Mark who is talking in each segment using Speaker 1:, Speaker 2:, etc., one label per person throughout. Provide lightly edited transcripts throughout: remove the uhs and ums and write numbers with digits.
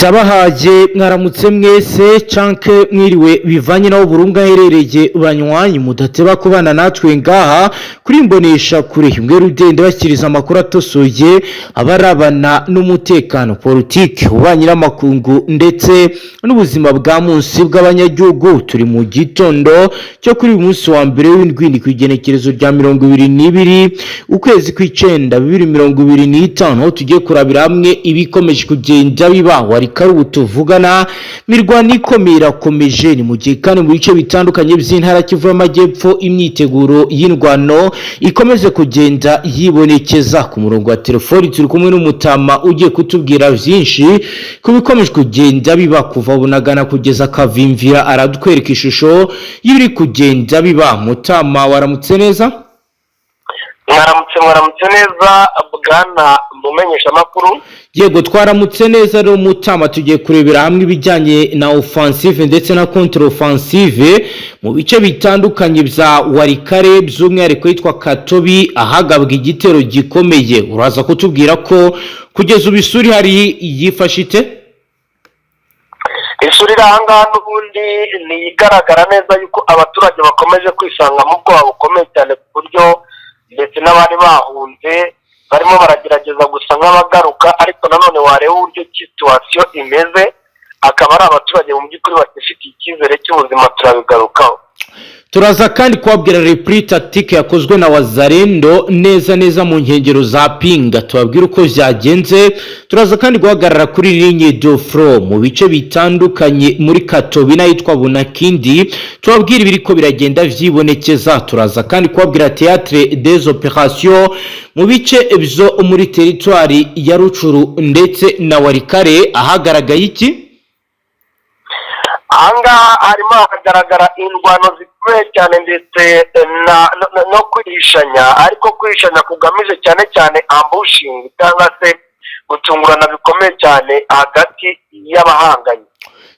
Speaker 1: ndabahaje mwaramutse mwese canke mwiriwe bivanye naho burunga herereye banywanyi mudateba kubana natwe ngaha kuri mbonesha kure imwe rudende bakiriza amakuru atosoye abarabana n'umutekano politike ubanyira amakungu ndetse n'ubuzima bwa munsi bw'abanyagihugu. Turi mu gitondo cyo kuri uyu munsi wa mbere w'indwi ku igenekerezo rya 22 ukwezi kw'icenda 2025 aho tugiye kurabira hamwe ibikomeje kugenda biba warikari ubutuvugana mirwano ikomeye irakomeje ni mu gihe kandi mu bice bitandukanye by'intara Kivu y'Amajyepfo imyiteguro y'indwano ikomeze kugenda yibonekeza. Ku murongo wa telefoni turi kumwe n'umutama ugiye kutubwira byinshi ku bikomeje kugenda biba kuva bunagana kugeza Kavimvira, aradutwereka ishusho y'ibiri kugenda biba. Mutama waramutse neza?
Speaker 2: Mwaramutse neza bwana mumenyesha makuru.
Speaker 1: Yego twaramutse neza rero Mutama, tugiye kurebera hamwe ibijyanye na offensive ndetse na contre offensive mu bice bitandukanye bya Warikare, by'umwihariko yitwa Katobi ahagabwa igitero gikomeye. Uraza kutubwira ko kugeza ubisuri hari yifashite
Speaker 2: isuri ahangaha n'ubundi ni igaragara neza yuko abaturage bakomeje kwisanga mu bwoba bukomeye cyane ku buryo ndetse n'abari bahunze barimo baragerageza gusa nk'abagaruka, ariko nanone wareba uburyo situation imeze akaba ari abaturage mu by'ukuri bafite icyizere cy'ubuzima. Turabigarukaho.
Speaker 1: Turaza kandi kubabwira repli tactique yakozwe na Wazalendo neza mu nkengero za Pinga, tubabwira uko byagenze. Turaza kandi guhagarara kuri ligne de front mu bice bitandukanye muri Katobi n'ayitwa Bunakindi, tubabwira ibiriko biragenda vyibonekeza. Turaza kandi kubabwira théâtre des opérations mu bice byo muri territoire ya Rucuru ndetse na Warikare ahagaragaye iki.
Speaker 2: Ahangaha harimo hagaragara indwano zikomeye cyane ndetse no kwihishanya, ariko kwihishanya kugamije cyane ambushing cyangwa se gutungurana bikomeye cyane hagati y'abahanganye.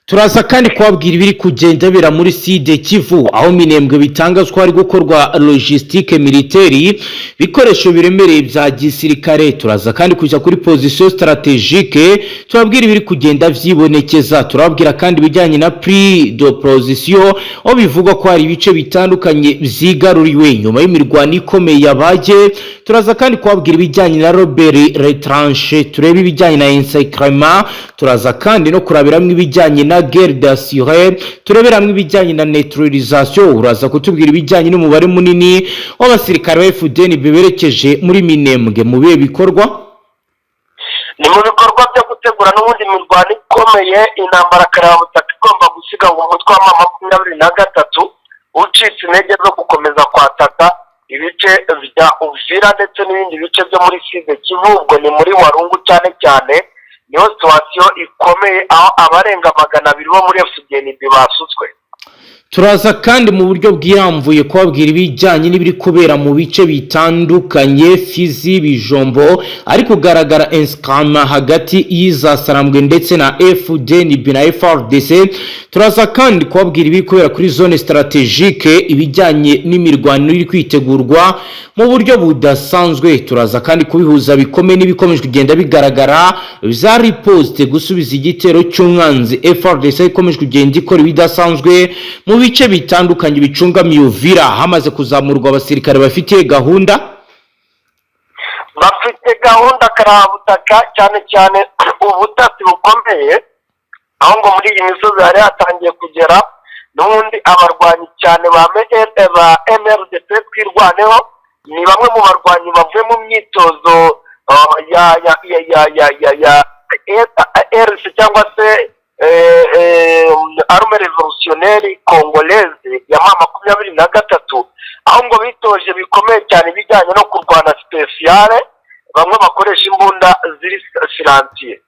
Speaker 1: Turaza kandi kubabwira ibiri kugenda bira muri Sud Kivu aho Minembwe bitangazwa ari gukorwa logistique militaire bikoresho biremereye bya gisirikare. Turaza kandi kujya kuri position stratégique tubabwira ibiri kugenda vyibonekeza. Turababwira kandi bijyanye na prix de position aho bivugwa ko hari ibice bitandukanye vyigaruriwe nyuma y'imirwano ikomeye yabaje. Turaza kandi kubabwira ibijyanye na Robert Retranche, turebe ibijyanye na Encyclema. Turaza kandi no kurabiramwe ibijyanye na guerre d'assuré, tureberamwe ibijyanye na neutralisation. Uraza kutubwira ibijyanye n'umubare munini w'abasirikare ba FDN berekeje muri Minembwe mu bihe bikorwa.
Speaker 2: Ni mu bikorwa byo gutegura n'ubundi mirwano ikomeye, intambara karabutaka igomba gusiga ngo umutwe wa 23 ucitse intege zo gukomeza kwataka ibice bya Uvira ndetse n'ibindi bice byo muri Sud Kivu. Ubwo ni muri Warungu cyane niyo situation ikomeye aho abarenga 200 bo muri FDN basutswe.
Speaker 1: Turaza kandi mu buryo bwiramvuye kubabwira ibijyanye n'ibiri kubera mu bice bitandukanye Fizi, Bijombo ari kugaragara enskama hagati y'izasarambwe ndetse na FDN na FARDC. Turaza kandi kubabwira ibiri kubera kuri zone stratégique ibijyanye n'imirwano iri kwitegurwa mu buryo budasanzwe. Turaza kandi kubihuza bikomeye n'ibikomeje kugenda bigaragara za riposte gusubiza igitero cy'umwanzi FARDC ikomeje kugenda ikora ibidasanzwe mu bice bitandukanye bicungamiye Uvira hamaze kuzamurwa abasirikare bafite gahunda
Speaker 2: karabutaka cyane ubutasi bukomeye, aho ngo muri iyi misozi hari hatangiye kugera n'ubundi abarwanyi cyane ba MRDP twirwaneho. Ni bamwe mu barwanyi bavuye mu myitozo ya RC cyangwa se arme revolutionnaire congolaise ya 23, aho ngo bitoje bikomeye cyane bijyanye no kurwana speciale, bamwe bakoresha imbunda ziri silencieux.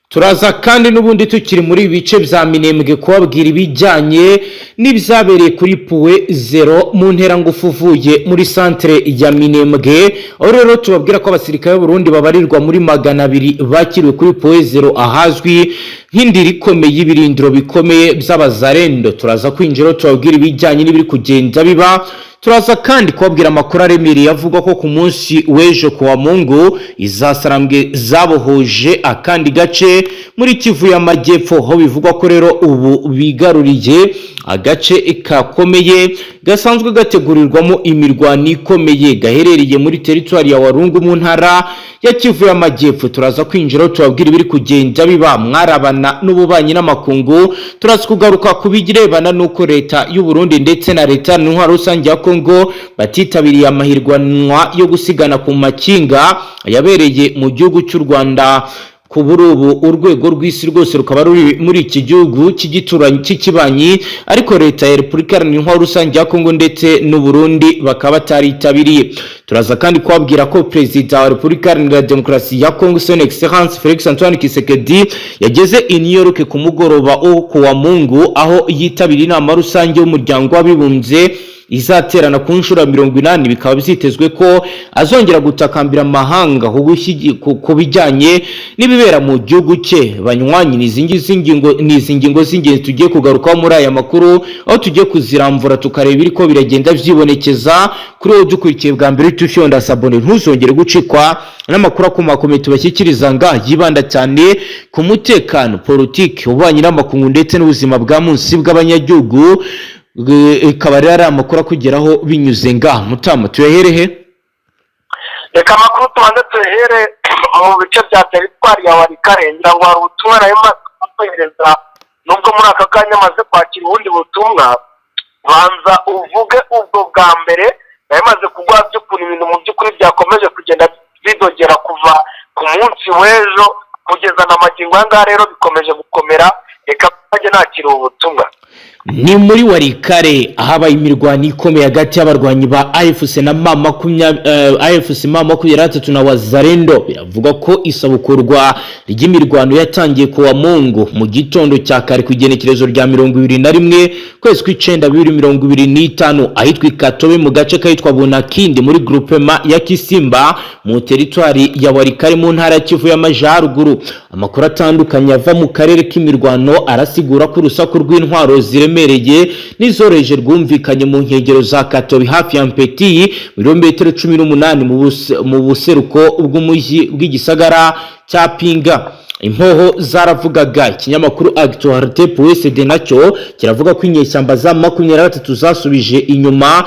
Speaker 1: Turaza kandi n'ubundi tukiri muri bice bya Minembwe kubabwira ibijyanye n'ibyabereye kuri Puwe 0 mu ntera ngufu uvuye muri centre ya Minembwe. Aho rero tubabwira ko abasirikare b'u Burundi babarirwa muri 200 bakiriwe kuri Puwe 0 ahazwi nk'indiri ikomeye y'ibirindiro bikomeye by'Abazalendo. Turaza kwinjira tubabwira ibijyanye n'ibiri kugenda biba. turaza kandi kubabwira amakuru aremereye avuga ko ku munsi w'ejo kuwa Mungu izasarambwe zabohoje akandi gace muri Kivu y'Amajyepfo, aho bivugwa ko rero ubu bigaruriye agace kakomeye gasanzwe gategurirwamo imirwano ikomeye gaherereye muri teritwari ya Walungu mu ntara ya Kivu y'Amajyepfo. Turaza kwinjira tubabwira ibiri kugenda biba mwarabana n'ububanyi n'amakungu, turaza kugaruka kubigirebana nuko leta y'u Burundi ndetse na leta n'intwaro rusange ya Kongo batitabiriye amahirwanwa yo gusigana ku makinga yabereye mu gihugu cy'u Rwanda. Kuburi ubu urwego rw'isi rwose rukaba ruri muri iki gihugu cy'igituranyi cy'ikibanyi, ariko leta ya Repubulika Iharanira Rusange ya Kongo ndetse n'u Burundi bakaba bataritabiriye. Turaza kandi kubabwira ko Perezida wa Repubulika Iharanira Demokarasi ya Kongo Son Excellence Felix Antoine Tshisekedi yageze i New York ku mugoroba wo kuwa Mungu, aho yitabiriye inama rusange y'umuryango w'abibumbye izaterana ku nshuro 80. Bikaba byitezwe ko azongera gutakambira amahanga ku bijyanye n'ibibera mu gihugu cye. Banywanyi n'izi ngingo z'ingenzi tugiye kugarukaho muri aya makuru, aho tugiye kuziramvura tukareba ibiri ko biragenda byibonekeza kuri wowe dukurikiye bwa mbere tufyonda sabone, ntuzongere gucikwa n'amakuru akomakomeye tubashyikiriza yibanda cyane ku mutekano, politiki, ububanyi n'amakungu ndetse n'ubuzima bwa munsi bw'abanyagihugu. Ikaba rero ari amakuru akugeraho binyuze Mutama, tuyaherehe?
Speaker 2: Reka amakuru tubanze tuyahere mu bice bya teritwari ya Walikale. Ngira ngo hari ubutumwa nayo makohereza, nubwo muri aka kanya amaze kwakira ubundi butumwa. Banza uvuge ubwo bwa mbere nayo maze kuguha by'ukuntu ibintu mu by'ukuri byakomeje kugenda bidogera kuva ku munsi w'ejo kugeza na magingo aya rero bikomeje gukomera. Reka bajye nakira ubutumwa.
Speaker 1: Ni muri Walikale ahabaye imirwano ikomeye hagati y'abarwanyi ba AFC na AFC M23 na Wazalendo. Biravuga ko isabukurwa ry'imirwano yatangiye kuwa Mungu mu gitondo cya kare ku igenekerezo rya 21 kwezi kw'icenda 2025 ahitwa Katobe mu gace kahitwa Bunakindi muri groupement ya Kisimba mu teritwari ya Walikale mu ntara ya Kivu y'Amajyaruguru. Amakuru atandukanye ava mu karere k'imirwano arasigura ko urusaku rw'intwaro ziremereye n'izoreje rwumvikanye mu nkengero za Katobe hafi ya Mpeti milimetero 18 mu buseruko bw'umujyi bw'igisagara cya Pinga. Impoho zaravugaga. Ikinyamakuru Actualité PSD nacyo kiravuga ko inyeshyamba za 23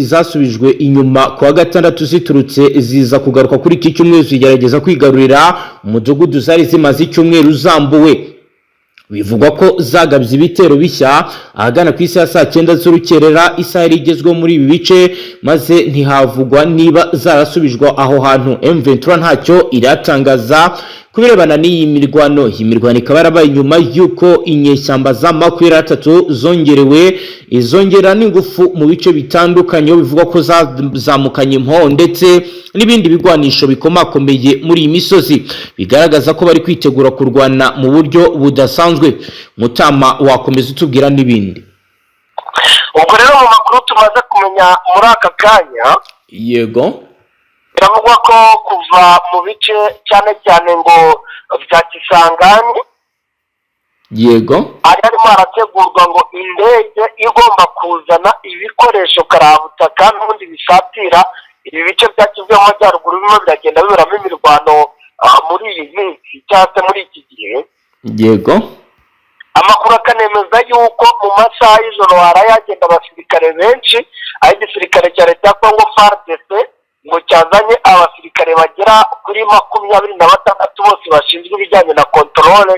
Speaker 1: zasubijwe inyuma kwa gatandatu ziturutse ziza kugaruka kuri iki cyumweru zigerageza kwigarurira umudugudu zari zimaze icyumweru zambuwe. Bivugwa ko zagabye ibitero bishya ahagana ku isi ya saa 9 z'urukerera, isaha igezweho muri ibi bice, maze ntihavugwa niba zarasubijwa aho hantu. M23 ntacyo iratangaza kubirebana n'iyi mirwano. Iyi mirwano ikaba yarabaye nyuma y'uko inyeshyamba za 23 izongera n'ingufu mu bice bitandukanye. Bivugwa ko zamukanye impoho ndetse n'ibindi bigwanisho bikomakomeye muri iyi misozi, bigaragaza ko bari kwitegura kurwana mu buryo budasanzwe. Mutama, wakomeza utubwira n'ibindi?
Speaker 2: Ubwo rero mu makuru tumaze kumenya muri aka kanya,
Speaker 1: yego,
Speaker 2: biravuga ko kuva mu bice cyane cyane ngo bya Kisangani,
Speaker 1: yego,
Speaker 2: harimo harategurwa ngo indege igomba kuzana ibikoresho karabutaka n'ubundi bisatira ibi bice bya Kivu y'Amajyaruguru birimo biragenda biberamo imirwano muri iyi minsi cyangwa se muri iki gihe.
Speaker 1: Yego,
Speaker 2: amakuru akanemeza yuko mu masaha y'ijoro harayagenda abasirikare benshi, aho igisirikare cya leta ya Kongo FARDC ngo cyazanye abasirikare bagera kuri 26 bose bashinzwe ibijyanye na controle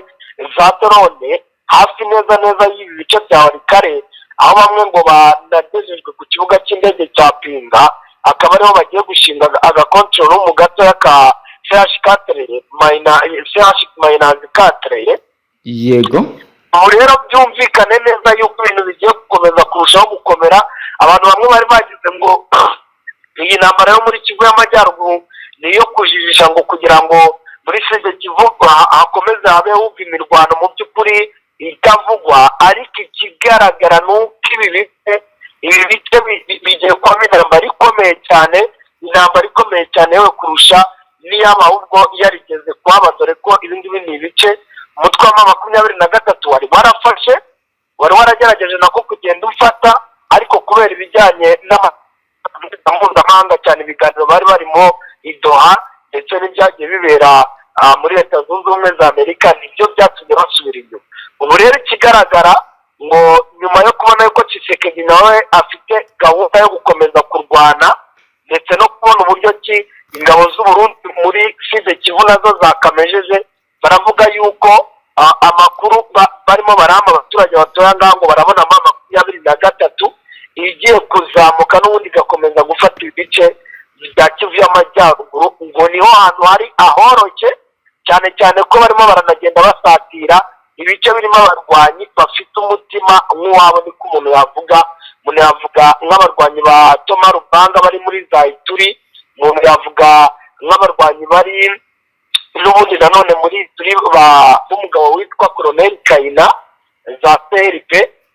Speaker 2: za drone hafi neza y'ibi bice bya Walikale, aho bamwe ngo banagejejwe ku kibuga cy'indege cya Pinga, akaba ariho bagiye gushinga agakontororo mu gatoya ka CH4 -4.
Speaker 1: yego,
Speaker 2: ubu rero byumvikane neza yuko ibintu bigiye gukomeza kurushaho gukomera. Abantu bamwe bari bagize ngo iyi ntambara yo muri Kivu y'Amajyaruguru niyo kujijisha ngo kugira ngo muri Sede Kivu hakomeze habeho imirwano mu by'ukuri itavugwa, ariko ikigaragara nuko ibi bice bigiye kuba intambara ikomeye cyane yewe kurusha n'iyaba ahubwo yarigeze kuhaba, dore ko ibingibi ni ibice umutwe wa 23 wari warafashe, wari waragerageje nako kugenda ufata, ariko kubera ibijyanye n'amabwiriza mpuzamahanga cyane ibiganiro bari barimo i Doha ndetse n'ibyagiye bibera muri Leta Zunze Ubumwe za Amerika nibyo byatumye basubira inyuma. Ubu rero ikigaragara ngo nyuma yo kubona yuko Tshisekedi nawe afite gahunda yo gukomeza kurwana ndetse no kubona uburyo ki ingabo z'Uburundi muri Sud Kivu nazo zakamejeje, baravuga yuko amakuru barimo barama abaturage batoya ngaho ngo barabona M23 igiye kuzamuka n'ubundi igakomeza gufata ibice bya Kivu y'Amajyaruguru, ngo niho hantu hari ahoroshye cyane cyane ko barimo baranagenda basatira ibice birimo abarwanyi bafite umutima nk'uwabo, niko umuntu yavuga nk'abarwanyi ba Thomas Rubanga bari muri za Ituri, umuntu yavuga nk'abarwanyi bari n'ubundi nanone muri Ituri b'umugabo witwa Colonel Kaina za CRP.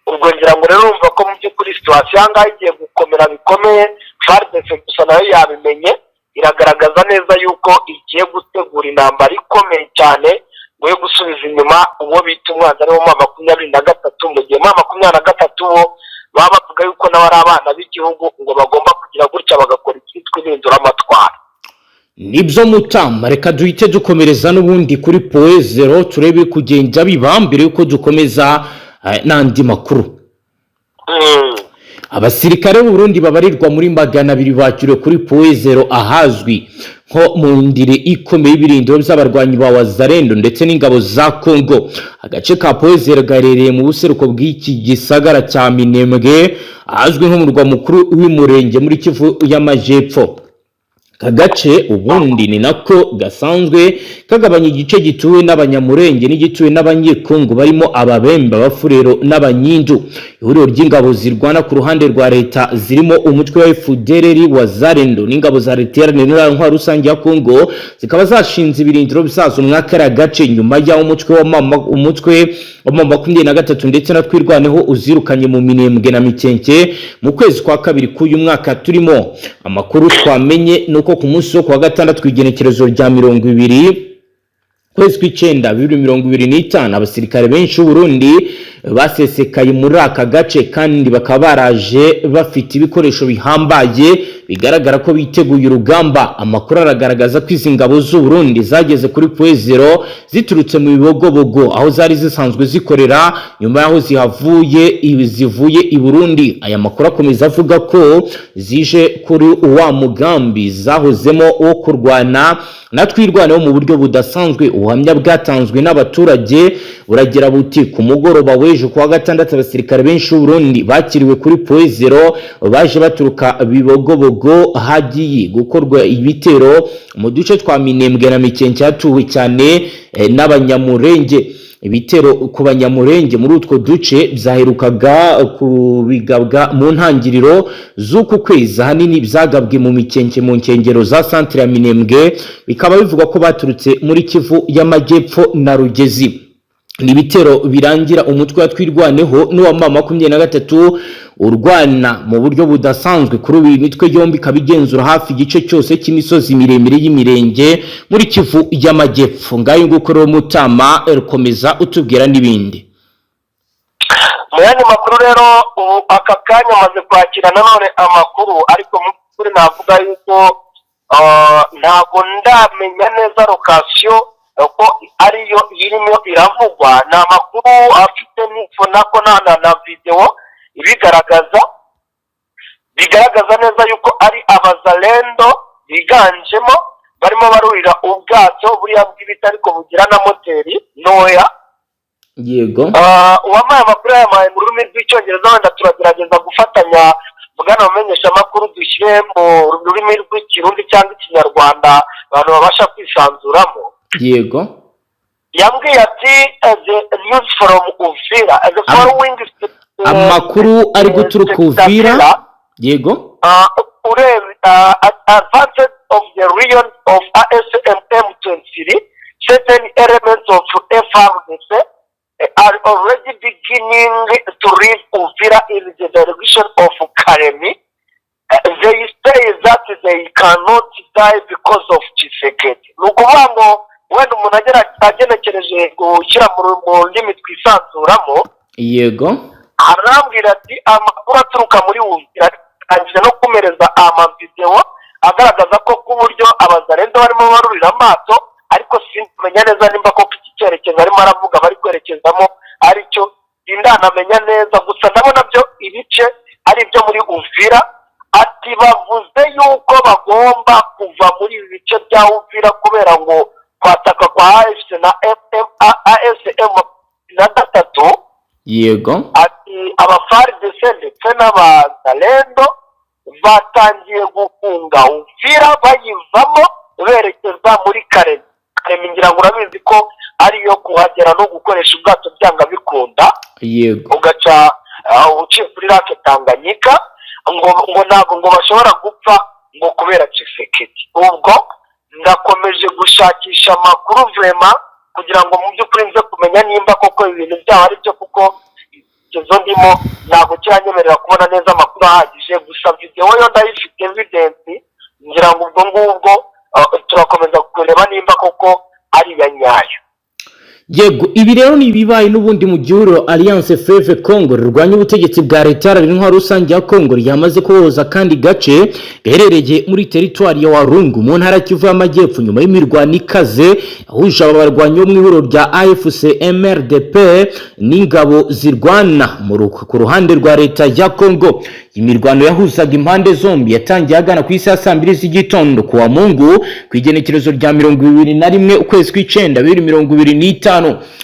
Speaker 2: ubwo ngira ngo rero urumva ko mu by'ukuri situwasiyo aha ngaha igiye gukomera bikomeye, FARDC gusa nayo yabimenye, iragaragaza neza yuko igiye gutegura intambara ikomeye cyane ngo yo gusubiza inyuma uwo bita umwanzi ariwo M23, mu gihe M23 bo baba bavuga yuko nabo ari abana b'igihugu ngo bagomba kugira gutya bagakora icyitwa impinduramatwara.
Speaker 1: Nibyo Mutama, reka duhite dukomereza n'ubundi kuri Poezero turebe kugenda biba mbere yuko dukomeza n'andi makuru. Abasirikare b'u Burundi babarirwa muri 200 bakiriwe kuri Poezero ahazwi nko mu ndire ikomeye y'ibirindiro by'abarwanyi ba Wazalendo ndetse n'ingabo za Kongo. Agace ka Poezero garereye mu buseruko bw'iki gisagara cya Minembwe ahazwi nko mu murwa mukuru w'Imurenge muri Kivu y'Amajepfo. Kagace ubundi ni nako gasanzwe kagabanya igice gituwe n'abanyamurenge n'igituwe n'abanyekongo barimo ababemba, abafurero n'abanyindu. Ihuriro ry'ingabo zirwana ku ruhande rwa leta zirimo umutwe wa FDLR Wazalendo n'ingabo za leta n'intwaro rusange ya Kongo zikaba zashinze ibirindiro bisazo mwakara gace nyuma ya umutwe wa M23 ndetse na twirwaneho uzirukanye mu Minembwe na Mikenke mu kwezi kwa kabiri k'uyu mwaka turimo. Amakuru twamenye nuko ku munsi wo kwa gatandatu igenekerezo rya 20 kwezi kw'icenda 2025 abasirikare benshi b'u Burundi basesekaye muri aka gace kandi bakaba baraje bafite ibikoresho bihambaye bigaragara ko biteguye urugamba. Amakuru aragaragaza ko izi ngabo z'u Burundi zageze kuri Poezero ziturutse mu Bibogobogo aho zari zisanzwe zikorera nyuma yaho zivuye i Burundi. Aya makuru akomeza avuga ko zije kuri uwa mugambi zahozemo wo kurwana na twirwaneho mu buryo budasanzwe. Ubuhamya bwatanzwe n'abaturage buragira buti ku mugoroba w'ejo kwa gatandatu abasirikare benshi b'u Burundi bakiriwe kuri Poezero baje baturuka Bibogobogo hagiye gukorwa ibitero mu duce twa Minembwe na Mikenke hatuwe cyane n'abanyamurenge. Ibitero ku banyamurenge muri utwo duce byaherukaga kubigabwa mu ntangiriro z'uku kwezi, ahanini byagabwe mu Mikenke mu nkengero za centre ya Minembwe, bikaba bivuga ko baturutse muri Kivu y'Amajyepfo na Rugezi. Nibitero birangira umutwe wa twirwaneho n'uwa M23 urwana mu buryo budasanzwe kuri uyu mitwe yombi kabigenzura hafi igice cyose cy'imisozi miremire y'Imirenge muri Kivu y'Amajyepfo. Ngayo ngukoro Mutama rukomeza utubwira n'ibindi.
Speaker 2: Mu yandi makuru rero aka kanya maze kwakira nanone amakuru, ariko mu kuri navuga yuko ntabwo ndamenya neza location ko ariyo irimo iravugwa. Ni amakuru afite n'info nako na video bigaragaza neza yuko ari Abazalendo biganjemo barimo barurira ubwato buriya bw'ibiti ariko bugira na moteri ntoya.
Speaker 1: Yego.
Speaker 2: Uwamaye amakuru y'amaye mu rurimi rw'icyongereza wenda turagerageza gufatanya bugana bamenyesha amakuru dushyire mu rurimi rw'ikirundi cyangwa ikinyarwanda abantu babasha kwisanzuramo.
Speaker 1: Yego.
Speaker 2: Yambwiye ati the news from Uvira the following
Speaker 1: amakuru ari guturuka Uvira. Yego.
Speaker 2: Advantage of the region of ASMM23, certain elements of FARDC are already beginning to reach Uvira in the direction of Karemi. They say that they cannot die because of Tshisekedi. Nukuvuga ngo wenda umuntu agenekereje gushyira mu ndimi twisanzuramo.
Speaker 1: Yego.
Speaker 2: arambwira ati amakuru aturuka muri Uvira arangije no kumereza amavideo agaragaza ko ku buryo abazarendo barimo barurira amato, ariko simenya neza nimba ko iki cyerekezo arimo aravuga bari kwerekezamo aricyo sindanamenya neza, gusa ndabona byo ibice ari byo muri Uvira. Ati bavuze yuko bagomba kuva muri ibi bice bya Uvira kubera ngo kwataka kwa AFC na ASM na gatatu.
Speaker 1: Yego.
Speaker 2: Ati FARDC ndetse n'abazalendo batangiye gufunga Uvira bayivamo berekeza muri Karemi. Karemi ngira ngo urabizi ko ariyo kuhagera no gukoresha ubwato byanga bikunda.
Speaker 1: Yego.
Speaker 2: Ugaca uciye kuri Lake Tanganyika ngo ntabwo ngo bashobora gupfa ngo kubera Tshisekedi. Ubwo ndakomeje gushakisha amakuru vraiment kugira ngo mu by'ukuri nze kumenya nimba koko ibintu byabo ari byo, kuko izo ndimo ntabwo kiranyemerera kubona neza amakuru ahagije. Gusa video yo ndayifite evidence, ngira ngo ubwo ngubwo turakomeza kureba nimba koko ari ya nyayo.
Speaker 1: Yego, ibi rero ni ibibaye n'ubundi mu gihuriro Alliance Fleuve Congo rirwanya ubutegetsi bwa leta y'intwaro rusange ya Congo ryamaze kuboza kandi gace gaherereye muri teritwari ya Walungu mu ntara Kivu y'Amajyepfo nyuma y'imirwano ikaze yahuje abarwanyi bo mu ihuriro rya AFC MRDP n'ingabo zirwana ku ruhande rwa leta ya Congo. Imirwano yahuzaga impande zombi yatangiye agana ku isa 2 z'igitondo kuwa Mungu ku igenekerezo rya 21 ukwezi kw'icenda 2025.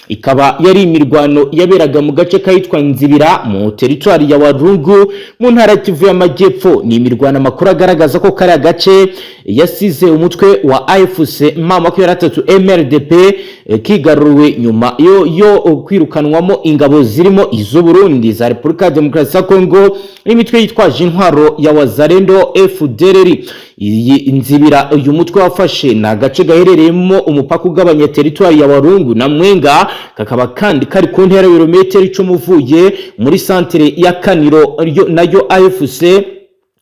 Speaker 1: Ikaba yari imirwano yaberaga mu gace kahitwa Nzibira mu teritwari ya Walungu mu ntara Kivu y'Amajyepfo. Ni imirwano amakuru agaragaza ko kari agace yasize umutwe wa AFC M23 MRDP kigaruwe nyuma yo kwirukanwamo ingabo zirimo izo Burundi, za Repubulika ya Demokarasi ya Kongo n'imitwe yitwaje intwaro ya Wazalendo FDLR. Iyi Nzibira uyu mutwe wafashe na gace gaherereyemo umupaka ugabanya teritwari ya Walungu na Mwenga, kakaba kandi kari ku ntera kilometero 10 uvuye muri centre ya Kaniro nayo AFC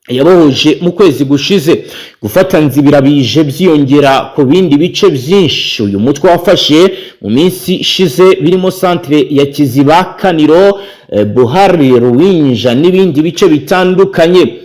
Speaker 1: yabohoje mu kwezi gushize. Gufata Nzibira bije byiyongera ku bindi bice byinshi uyu mutwe wafashe mu minsi ishize birimo centre ya Kiziba, Kaniro, Buhari, Ruwinja n'ibindi bice bitandukanye.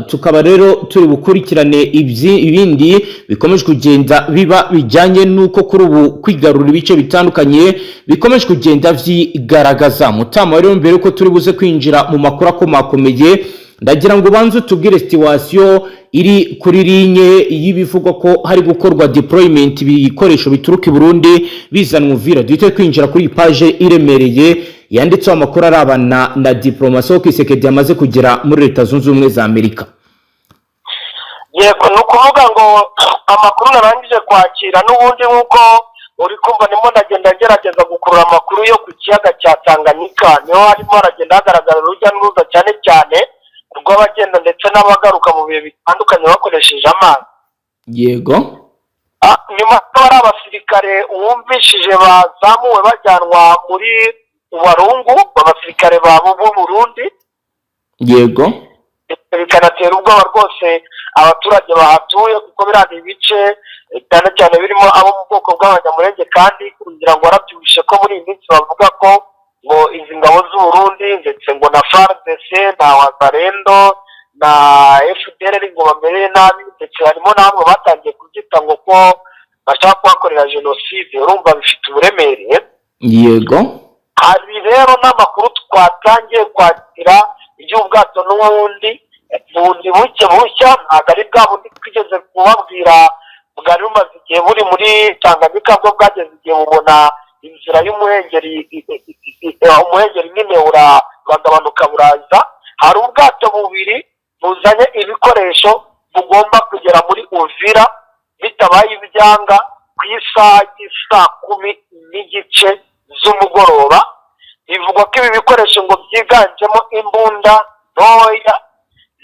Speaker 1: Tukaba rero turi bukurikirane ibindi bikomeje kugenda biba bijyanye nuko kuri ubu kwigarura ibice bitandukanye bikomeje kugenda vyigaragaza. Mutama rero mbere ko turi buze kwinjira mu makuru akomakomeye, ndagira ngo banze tubwire situation iri kuri linye y'ibivugwa ko hari gukorwa deployment ibikoresho bituruka i Burundi bizanwa Uvira. Duhite kwinjira kuri page iremereye yanditseho amakuru arabana na diplomasi yo Tshisekedi yamaze kugera muri Leta Zunze Ubumwe za Amerika.
Speaker 2: Yego, no kuvuga ngo amakuru narangije kwakira n'ubundi nkuko uri kumva nimo ndagenda ngerageza gukurura amakuru yo ku kiyaga cya Tanganyika. Niho harimo haragenda hagaragara urujya n'uruza cyane cyane rw'abagenda ndetse n'abagaruka mu bihe bitandukanye bakoresheje amazi.
Speaker 1: Yego.
Speaker 2: Nyuma ko ari abasirikare wumvishije bazamuwe bajyanwa muri Walungu, abasirikare babo b'u Burundi.
Speaker 1: Yego.
Speaker 2: Bikanatera ubwoba rwose abaturage bahatuye kuko birana ibice cyane cyane birimo abo mu bwoko bw'abanyamurenge, kandi kugira ngo warabyumvishe ko muri iyi minsi bavuga ko ngo izi ngabo z'u Burundi ndetse ngo na FARDC na Wazalendo na FDLR ngo bamereye nabi, ndetse harimo n'amwe batangiye kubyita ngo ko bashaka kuhakorera jenoside. Urumva bifite uburemere.
Speaker 1: Yego.
Speaker 2: Hari rero n'amakuru twatangiye kwakira iby'ubwato n'ubundi bundi bushya, ntabwo ari bwa bundi twigeze kubabwira bwari bumaze igihe buri muri Tanganyika, bwo bwageze igihe bubona inzira y'umuhengeri, umuhengeri nyine uragabanuka buraza. Hari ubwato bubiri buzanye ibikoresho bugomba kugera muri Uvira bitabaye ibyanga ku isaha y'10:30 z'umugoroba. Bivugwa ko ibi bikoresho ngo byiganjemo imbunda ntoya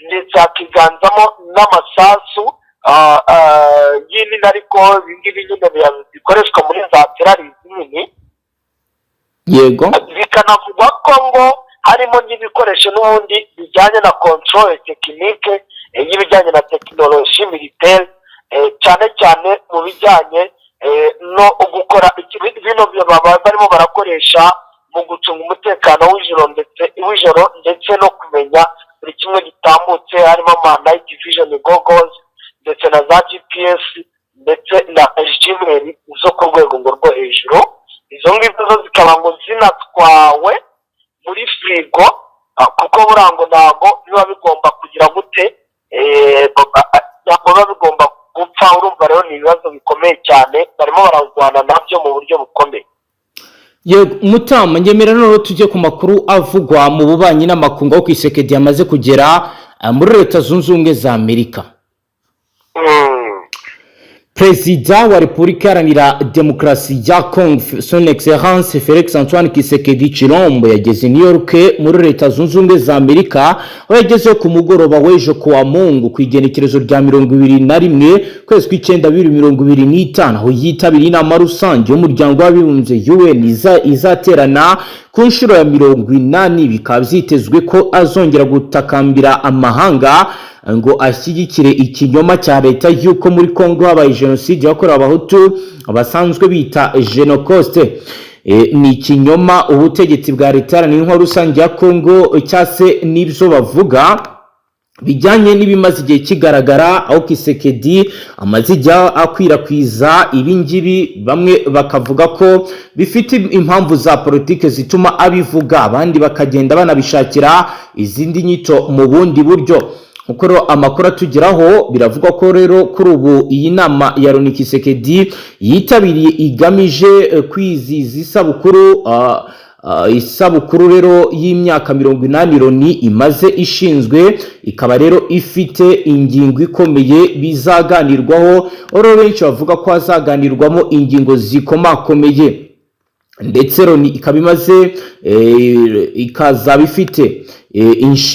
Speaker 2: ndetse hakiganzamo n'amasasu y'inini, ariko ibingibi nyine bikoreshwa muri za terarizi nini.
Speaker 1: Yego.
Speaker 2: Bikanavugwa ko ngo harimo n'ibikoresho n'ubundi bijyanye na control technique y'ibijyanye na technology militaire, cyane cyane mu bijyanye no gukora bino barimo barakoresha mu gucunga umutekano w'ijoro ndetse no kumenya buri kimwe gitambutse, harimo ama night vision goggles ndetse na za GPS ndetse na jimeri zo ku rwego ngo rwo hejuru. Izo ngizo zo zikaba ngo zinatwawe muri firigo, kuko burango ntabwo biba bigomba kugira gute, ntabwo biba bigomba gupfa. Urumva rero ni ibibazo bikomeye cyane, barimo bararwana nabyo mu buryo bukomeye.
Speaker 1: Yego Mutama, ngemera noneho tujye ku makuru avugwa mu bubanyi n'amakungu aho Kisekedi yamaze kugera muri Leta Zunze Ubumwe za Amerika. Perezida wa Repubulika Iharanira Demokarasi ya Congo Son Excellence Felix Antoine Kisekedi Chilombo yageze New York muri Leta Zunze Ubumwe za Amerika, aho yageze ku mugoroba w'ejo kuwa Mungu ku igenekerezo rya 21 kwezi kw'icyenda 2025, aho yitabiriye inama rusange y'umuryango w'abibumbye UN izaterana ku nshuro ya 80. Bikaba byitezwe ko azongera gutakambira amahanga ngo ashyigikire ikinyoma cya leta y'uko muri Kongo habaye jenoside yakorewe abahutu basanzwe bita Genocoste. Ni ikinyoma ubutegetsi bwa leta n'intwaro rusange ya Kongo cyase n'ibyo bavuga bijyanye n'ibimaze igihe kigaragara, aho Kisekedi amaze ijya akwirakwiza ibingibi. Bamwe bakavuga ko bifite impamvu za politike zituma abivuga, abandi bakagenda banabishakira izindi nyito mu bundi buryo. Uko rero amakuru atugeraho biravuga ko rero kuri ubu iyi nama ya Loni Kisekedi yitabiriye igamije kwizihiza isabukuru rero y'imyaka 80 Loni imaze ishinzwe, ikaba rero ifite ingingo ikomeye bizaganirwaho. Oro benshi bavuga ko hazaganirwamo ingingo zikomakomeye, ndetse Loni ikaba imaze ikazaba ifite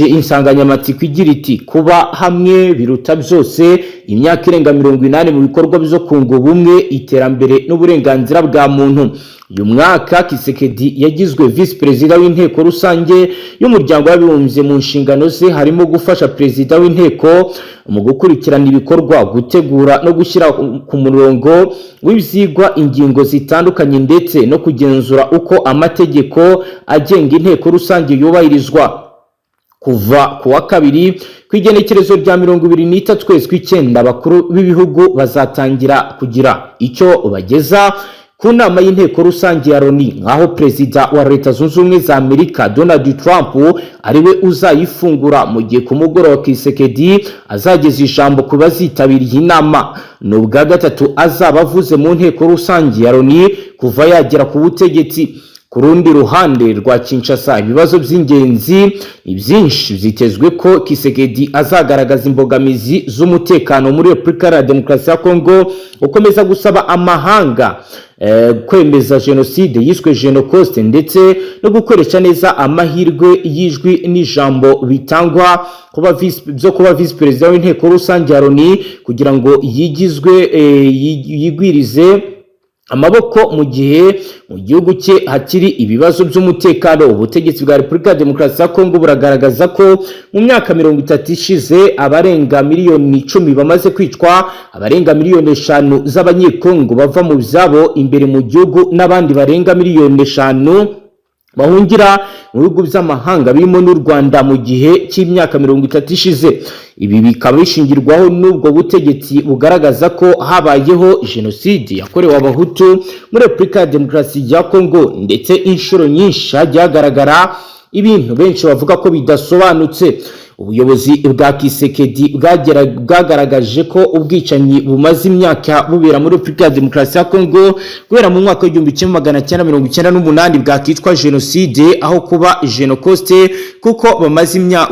Speaker 1: insanganyamatsiko igira iti kuba hamwe biruta byose, imyaka irenga 80 mu bikorwa byo kunga ubumwe, iterambere n'uburenganzira bwa muntu. Uyu mwaka Kisekedi yagizwe vice perezida w'inteko rusange y'umuryango w'abibumbye. Mu nshingano ze harimo gufasha perezida w'inteko mu gukurikirana ibikorwa, gutegura no gushyira ku murongo w'ibyigwa ingingo zitandukanye, ndetse no kugenzura uko amategeko agenga inteko rusange yubahirizwa. Kuva kuwa kabiri ku igenekerezo rya 23 kwezi kw'icyenda, abakuru b'ibihugu bazatangira kugira icyo bageza ku nama y'inteko rusange ya Loni, nkaho perezida wa Leta Zunze Ubumwe za Amerika Donald Trump ariwe uzayifungura, mu gihe ku mugoroba Kisekedi azageza ijambo ku bazitabiriye inama. N'ubwa gatatu azaba avuze mu nteko rusange ya Loni kuva yagera ku butegetsi. Ku rundi ruhande rwa Kinshasa, ibibazo by'ingenzi ni byinshi. Byitezwe ko Kisekedi azagaragaza imbogamizi z'umutekano muri Repubulika ya Demokarasi ya Kongo, ukomeza gusaba amahanga kwemeza jenoside yiswe Genocoste, ndetse no gukoresha neza amahirwe y'ijwi n'ijambo bitangwa kuba vice perezida w'inteko rusange ya Loni, kugira ngo yigwirize amaboko mu gihe mu gihugu cye hakiri ibibazo by'umutekano. Ubutegetsi bwa Repubulika ya Demokarasi ya Kongo buragaragaza ko mu myaka 30 ishize abarenga miliyoni 10 bamaze kwicwa, abarenga miliyoni 5 z'abanyekongo bava mu byabo imbere mu gihugu, n'abandi barenga miliyoni 5 bahungira mu bihugu by'amahanga birimo n'u Rwanda mu gihe cy'imyaka 30 ishize. Ibi bikaba bishingirwaho n'ubwo butegetsi bugaragaza ko habayeho jenoside yakorewe abahutu muri Repubulika ya Demokarasi ya Kongo, ndetse inshuro nyinshi hagiye hagaragara ibintu benshi bavuga ko bidasobanutse. Ubuyobozi bwa Kisekedi bwagaragaje ko ubwicanyi bumaze imyaka bubera muri Repubulika ya Demokarasi ya Kongo guhera mu mwaka w'1998 bwakitwa jenoside aho kuba Genocoste, kuko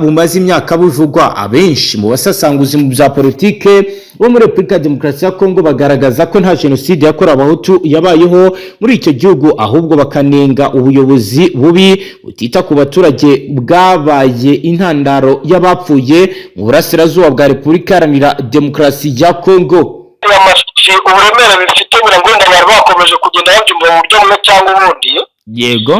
Speaker 1: bumaze imyaka buvugwa. Abenshi mu basasanguzi mu bya politike bo muri Repubulika ya Demokarasi ya Kongo bagaragaza ko nta jenoside yakorewe abahutu yabayeho muri icyo gihugu, ahubwo bakanenga ubuyobozi bubi butita ku baturage bwabaye intandaro y'abapfuye mu burasirazuba bwa Repubulika Iharanira Demokarasi ya Kongo.
Speaker 2: Amashusho uburemere bifite birangunda bari bakomeje kugenda babyumva mu buryo bumwe cyangwa ubundi.
Speaker 1: Yego,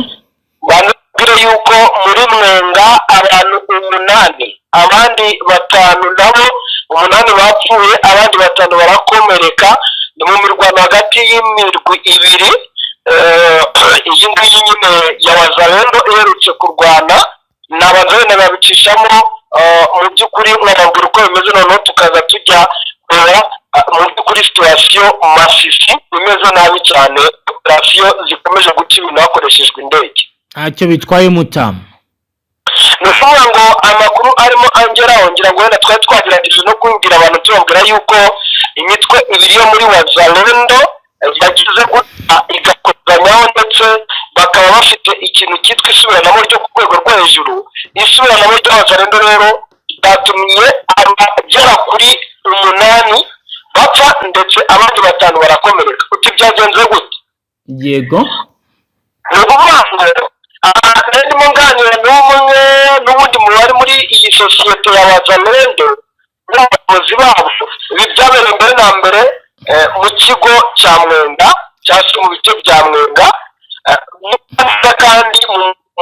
Speaker 2: banabwira yuko muri Mwenga abantu 8, abandi 5 nabo 8 bapfuye, abandi 5 barakomereka. Ni mu mirwano hagati y'imirwi ibiri iyi ngiyi nyine ya wazalendo iherutse kurwana n'abazalendo babicishamo mu by'ukuri nkababwira uko bimeze noneho tukaza tujya kureba mu by'ukuri situwasiyo masisi imeze nabi cyane, operasiyo zikomeje guca ibintu hakoreshejwe indege.
Speaker 1: ntacyo bitwaye Mutamu.
Speaker 2: ni ukuvuga ngo amakuru arimo angeraho ngira ngo wenda twari twagerageje no kubibwira abantu tubabwira yuko imitwe ibiri yo muri wazalendo yagize gutya igakozanyaho, ndetse bakaba bafite ikintu cyitwa isubiranamo ryo ku rwego rwo hejuru. isubiranamo rya wazalendo rero ryatumye abagera kuri 8 bapfa ndetse abandi 5 barakomereka. uti byagenze gute?
Speaker 1: Yego,
Speaker 2: ni ukuvuga ngo ndimo nganira n'umwe n'ubundi mubare muri iyi sosiyete ya wazalendo n'abayobozi babo. ibi byabereye mbere na mbere mu kigo cya Mwenga cyangwa se mu bice bya Mwenga, kandi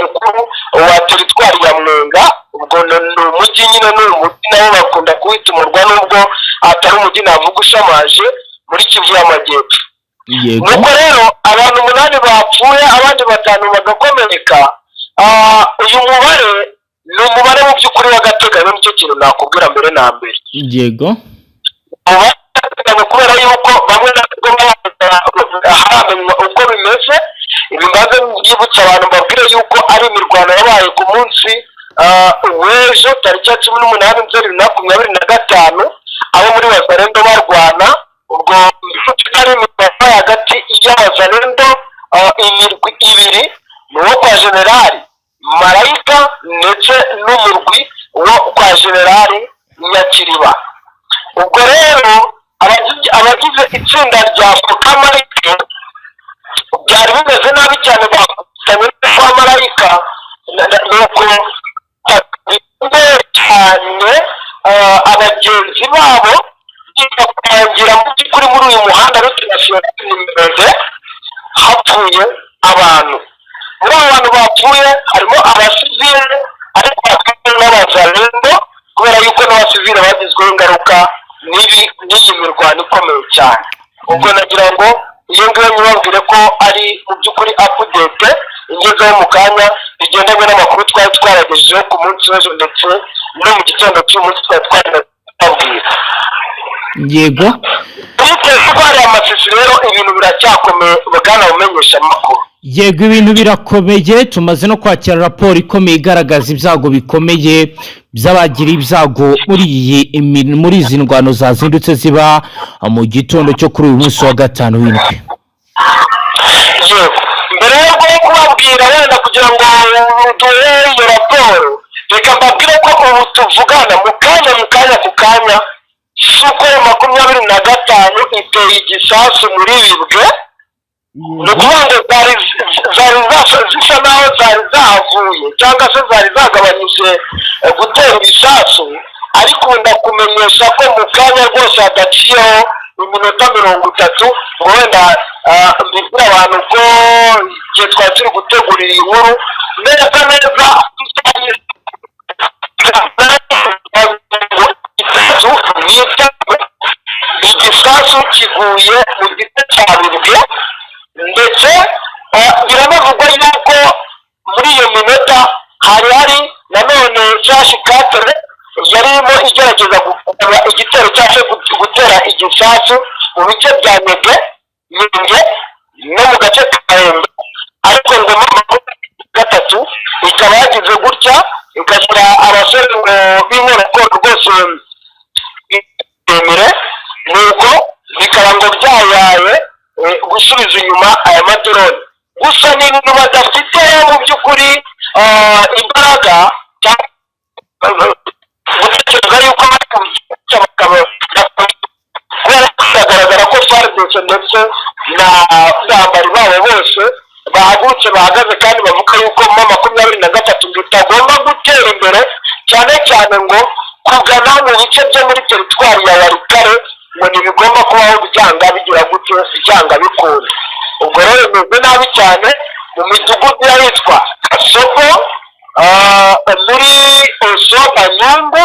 Speaker 2: mukuru wa teritwari ya Mwenga. ubwo ni umujyi nyine, ni umujyi nabo bakunda kuwita umurwa nubwo atari umujyi navuga ushamaje muri Kivu y'Amajyepfo. nuko rero abantu 8 bapfuye abandi 5 bagakomereka. uyu mubare ni umubare mu by'ukuri w'agateganyo, nicyo kintu nakubwira mbere na mbere.
Speaker 1: yego,
Speaker 2: kubera yuko bamwe haramenywa uko bimeze. ibi mbaze yibutsa abantu mbabwire yuko ari imirwano yabaye ku munsi w'ejo tariki ya 18 Nzeri 2025 abo muri wazalendo barwana. ubwo ari imirwano hagati y'abazalendo imirwi ibiri, ni uwo kwa generali Marayika ndetse n'umurwi wo kwa generali Nyakiriba. ubwo rero abagize itsinda rya Marayika byari bimeze nabi cyane, bakutanye kwa Marayika nuko cyane abagenzi babo kurangira mu by'ukuri muri uyu muhanda rutinasiyonali hapfuye abantu. muri abo bantu bapfuye harimo abasivile ariko n'abazalendo, kubera yuko n'abasivile bagizweho ingaruka n'iyi mirwano ikomeye cyane. ubwo nagira ngo iyo ngiyo nyibabwire ko ari mu by'ukuri update ingezeho mu kanya bigendanye n'amakuru twari twaragejejeho ku munsi w'ejo ndetse no mu gitondo cy'umunsi twari twarababwira.
Speaker 1: yego,
Speaker 2: twari amasisi rero ibintu biracyakomeye bwana umenyesha amakuru.
Speaker 1: yego, ibintu birakomeye. tumaze no kwakira raporo ikomeye igaragaza ibyago bikomeye by'abagira ibyago muri izi ndwano zazindutse ziba mu gitondo cyo kuri uyu munsi wa 5 w'indwi.
Speaker 2: yego, mbere yo kubabwira wenda kugira ngo duhe iyo raporo, reka mbabwire ko ubu tuvugana mu kanya suko 25 iteye igisasu muri Bibwe. ni ukuvuga ngo zari zisa naho zari zahavuye cyangwa se zari zagabanyije gutera ibisasu, ariko ndakumenyesha ko mu kanya rwose hadaciyeho iminota 30 ngo wenda mbibwira abantu ko igihe twari turi gutegurira inkuru neza igisasu kiguye mu gice cya Bibwe, ndetse biranavugwa yuko muri iyo minota hari nanone shashi katere yarimo igerageza gukora igitero cyaje gutera igisasu mu bice bya Nyege no mu gace ka Hembe, ariko ngo mu 3 ikaba yagize gutya igashyira abasore b'inkorokoro rwose bemere, nuko bikaba ngo byayaye gusubiza inyuma aya madoroni. gusa ni ibintu badafite mu by'ukuri imbaraga gutekereza yuko biragaragara ko FARDC ndetse n'abambari babo bose bahagurutse bahagaze kandi bavuga yuko mu 23 bitagomba gutera imbere, cyane cyane ngo kugana mu bice byo muri teritwari ya Warikare ngo ntibigomba kubaho byanga bigira gutyo byanga bikunda. ubwo rero bimeze nabi cyane mu midugudu yitwa Kasoko muri Oso Banyungu,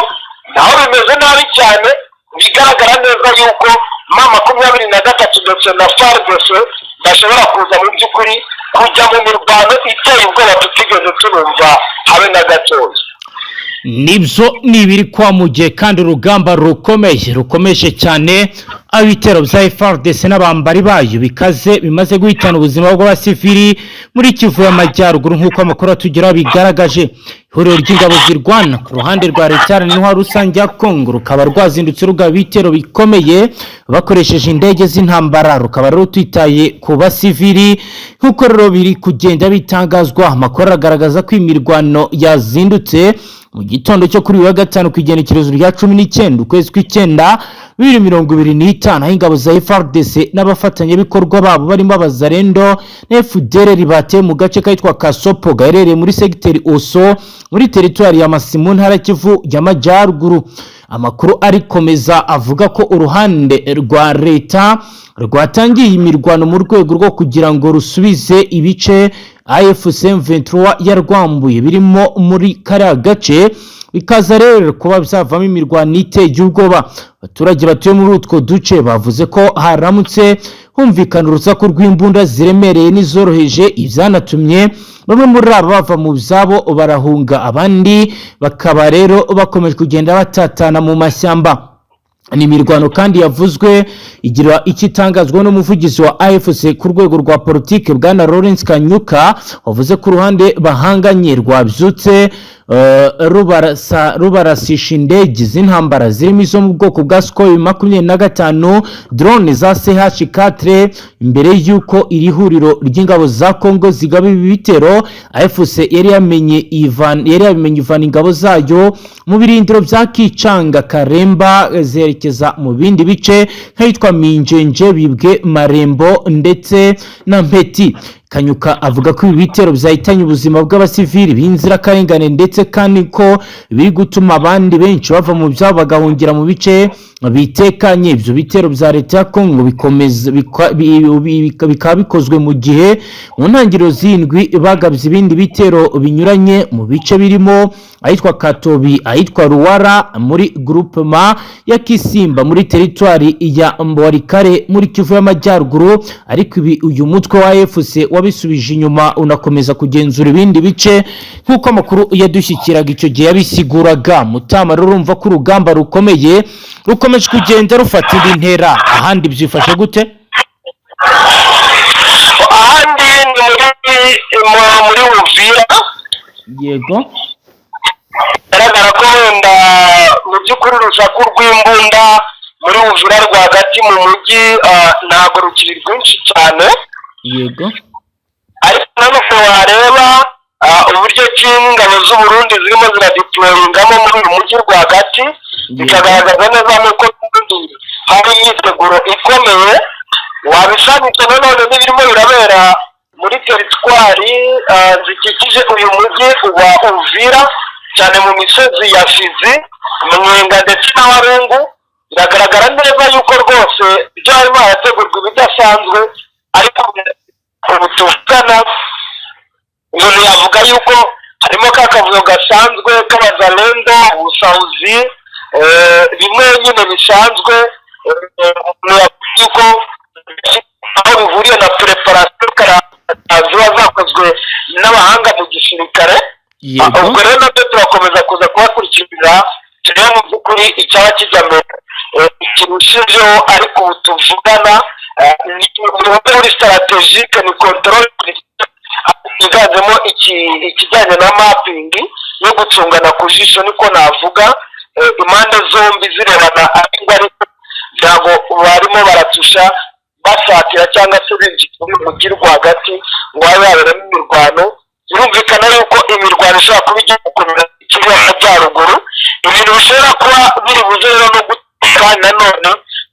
Speaker 2: naho bimeze nabi cyane. bigaragara neza yuko 23 ndetse na FARDC bashobora kuza mu by'ukuri kujya mu mirwano iteye ubwoba tutigeze tunumva habe na gatoya.
Speaker 1: Nibyo nibiri kwa mugihe kandi urugamba rukomeje cyane, abitero bya FARDC n'abambari bayo bikaze bimaze guhitana ubuzima bw'abasivili muri Kivu y'Amajyaruguru nk'uko amakuru atugeraho bigaragaje. Ihuriro ry'ingabo zirwana ku ruhande rwa leta n'intwaro rusange ya Kongo rukaba rwazindutse rugaba ibitero bikomeye bakoresheje indege z'intambara, rukaba rutitaye ku basivili nk'uko rero biri kugenda bitangazwa. Amakuru agaragaza ko imirwano yazindutse mu gitondo cyo kuri wa gatanu ku igenekerezo rya 19 ukwezi kw'icyenda 2025, aho ingabo za FARDC n'abafatanyabikorwa babo barimo abazarendo na FDLR bateye mu gace kitwa Kasopo gaherereye muri segiteri Oso muri teritwari ya Masimu ntara Kivu y'Amajyaruguru. Amakuru arikomeza avuga ko uruhande rwa leta rwatangiye imirwano mu rwego rwo kugira ngo rusubize ibice AFC M23 yarwambuye birimo muri kariya gace, bikaza rero kuba byavamo imirwano iteye ubwoba. Abaturage batuye muri utwo duce bavuze ko haramutse humvikana urusaku rw'imbunda ziremereye n'izoroheje, ibyanatumye bamwe muri abo bava mu byabo barahunga, abandi bakaba rero bakomeje kugenda batatana mu mashyamba. Ni imirwano kandi yavuzwe igira ikitangazwa n'umuvugizi wa AFC ku rwego rwa politike bwana Lawrence Kanyuka, wavuze ko uruhande bahanganye rwabyutse rubarasisha indege z'intambara zirimo izo mu bwoko bwa Sukhoi 25 drone za CH4 imbere y'uko iri huriro ry'ingabo za Kongo zigaba ibitero. AFC yari yamenye ivana ingabo zayo mu birindiro bya Kicanga Karemba zerekeza mu bindi bice nk'itwa Minjenje, Bibwe, Marembo ndetse na Mpeti. Kanyuka avuga ko ibi bitero byahitanye ubuzima bw'abasivili b'inzirakarengane ndetse kandi ko biri gutuma abandi benshi bava mu byabo bagahungira mu bice bitekanye. Ibyo bitero bya leta ya Kongo bikaba bikozwe mu gihe mu ntangiriro z'indwi bagabye ibindi bitero binyuranye mu bice birimo ahitwa Katobi, ahitwa Ruwara muri groupement ya Kisimba muri teritwari ya Mborikare muri Kivu y'Amajyaruguru. Ariko uyu mutwe wa AFC wabisubije inyuma unakomeza kugenzura ibindi bice nk'uko amakuru yadushyikiraga icyo gihe yabisiguraga. Mutama rurumva ko urugamba rukomeje kugenda rufata indi ntera. Ahandi byifashe gute?
Speaker 2: Ahandi muri Uvira,
Speaker 1: yego,
Speaker 2: bigaragara ko wenda mu by'ukuri urusaku rw'imbunda muri Uvira rwagati mu mujyi ntabwo rukiri rwinshi cyane,
Speaker 1: yego,
Speaker 2: ariko nanone wareba uburyo ki ingabo z'u Burundi zirimo ziradeployingamo muri uyu mujyi rwagati, bikagaragaza neza nuko hari imyiteguro ikomeye. Wabishanitse nanone n'ibirimo birabera muri teritwari zikikije uyu mujyi wa Uvira, cyane mu misozi ya Fizi, Mwenga ndetse na Warungu. Biragaragara neza yuko rwose ibyo harimo harategurwa ibidasanzwe, ariko ubu tuvugana umuntu yavuga yuko harimo ka kavuyo gasanzwe k'abazalendo, ubusahuzi, bimwe nyine bisanzwe. Umuntu yavuga yuko aho bihuriye na preparation ziba zakozwe n'abahanga mu gisirikare. Ubwo rero nabyo turakomeza kuza kubakurikirira turebe mu by'ukuri icyaba kijya mbere ikirushijeho. Ariko ubu tuvugana ni muri strategique, ni control yiganjemo ikijyanye na mapping yo gucungana ku jisho, niko navuga. Impande zombi zirebana, ariko ntabwo barimo baratusha basatira cyangwa se binjira mu mujyi rwagati ngo habe haberamo imirwano. Birumvikana yuko imirwano ishobora kuba igiye gukomera Kivu y'Amajyaruguru, ibintu bishobora kuba biri buze rero no guteka nanone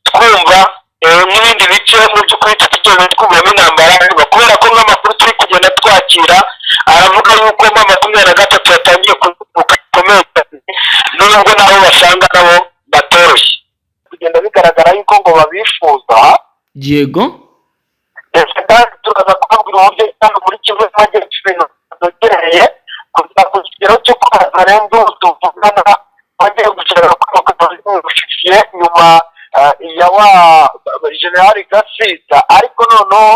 Speaker 2: twumva n'ibindi bice mu by'ukuri tutigeze twumvamo intambara, kubera ko nk'amakuru turi kugenda twakira aravuga yuko mu 23 yatangiye kuvuka bikomeye, nubwo nabo basanga nabo batoroshye. Kugenda bigaragara yuko ngo babifuza,
Speaker 1: yego,
Speaker 2: ndetse kandi turaza kubabwira uburyo kandi muri Kivu y'Amajyaruguru dogereye kugira ku kigero cyo kubazarendu tuvugana bagiye gushaka kwamamaza nyuma ya wa General Gasita. Ariko noneho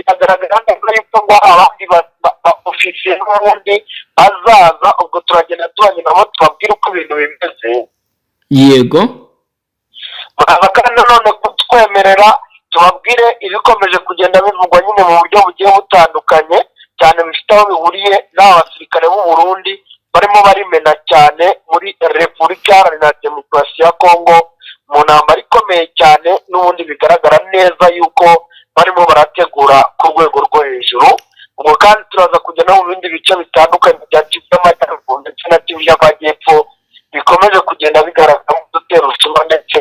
Speaker 2: biragaragara neza yuko ngo abandi ofisiye n'ubundi bazaza, ubwo turagenda tubanye nabo tubabwire uko ibintu bimeze.
Speaker 1: yego
Speaker 2: bakaza kandi nanone kutwemerera tubabwire ibikomeje kugenda bivugwa nyine mu buryo bugiye butandukanye cyane bifite aho bihuriye n'abasirikare b'u Burundi barimo barimena cyane muri Repubulika Iharanira Demokarasi ya Kongo mu ntambara ikomeye cyane, n'ubundi bigaragara neza yuko barimo barategura ku rwego rwo hejuru. ubwo kandi turaza kujya no mu bindi bice bitandukanye bya Kivu y'Amajyaruguru ndetse na Kivu y'Amajyepfo bikomeje kugenda bigaragara mu dutero tuma ndetse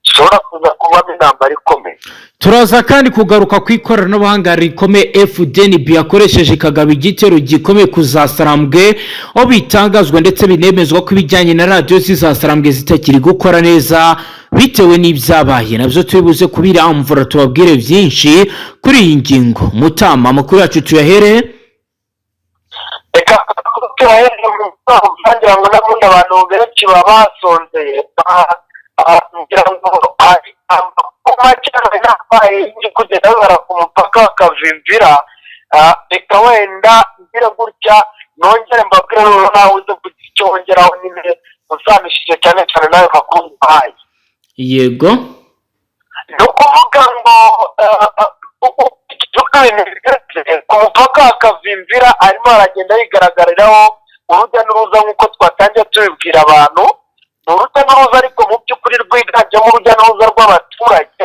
Speaker 2: dushobora kuza kubamo intambara ikomeye.
Speaker 1: turaza kandi kugaruka ku ikoranabuhanga rikomeye FDNB yakoresheje ikagaba igitero gikomeye kuzasarambwe, aho bitangazwa ndetse binemezwa ko ibijyanye na radiyo zizasarambwe zitakiri gukora neza bitewe n'ibyabaye. nabyo tubibuze kubiramvura tubabwire byinshi kuri iyi ngingo. Mutama, amakuru yacu tuyahere.
Speaker 2: reka tuyahere mu kugira ngo n'abundi abantu benshi baba basonzeye kugira ngo kumacana n'abaye kugenda bibara ku mupaka bakavimvira. reka wenda ngire gutya nongere mbabwire noneho nawe uze kugira icyo wongeraho nyine usanishije cyane cyane nawe makuru nguhaye.
Speaker 1: yego
Speaker 2: ni ukuvuga ngo ku mupaka hakavimvira arimo haragenda higaragariraho urujya n'uruza nk'uko twatangiye tubibwira abantu. ni urujya n'uruza ariko mu by'ukuri rwiganjemo urujya n'uruza rw'abaturage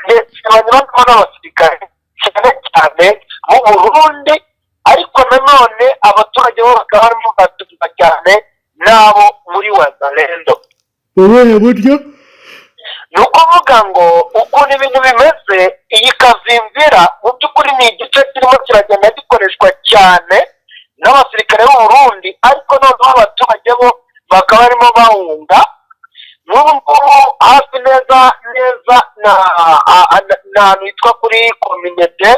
Speaker 2: ndetse banyuramo n'abasirikare cyane cyane mu Burundi, ariko nanone abaturage bo bakaba barimo batuvuga cyane n'abo muri Wazalendo.
Speaker 1: ubuhe buryo?
Speaker 2: ni ukuvuga ngo ukuntu ibintu bimeze, iyi kavimvira mu by'ukuri ni igice kirimo kiragenda gikoreshwa cyane n'abasirikare b'u Burundi, ariko noneho abaturage bo bakaba barimo bahunga. n'ubu ngubu hafi neza neza n'ahantu hitwa kuri kominete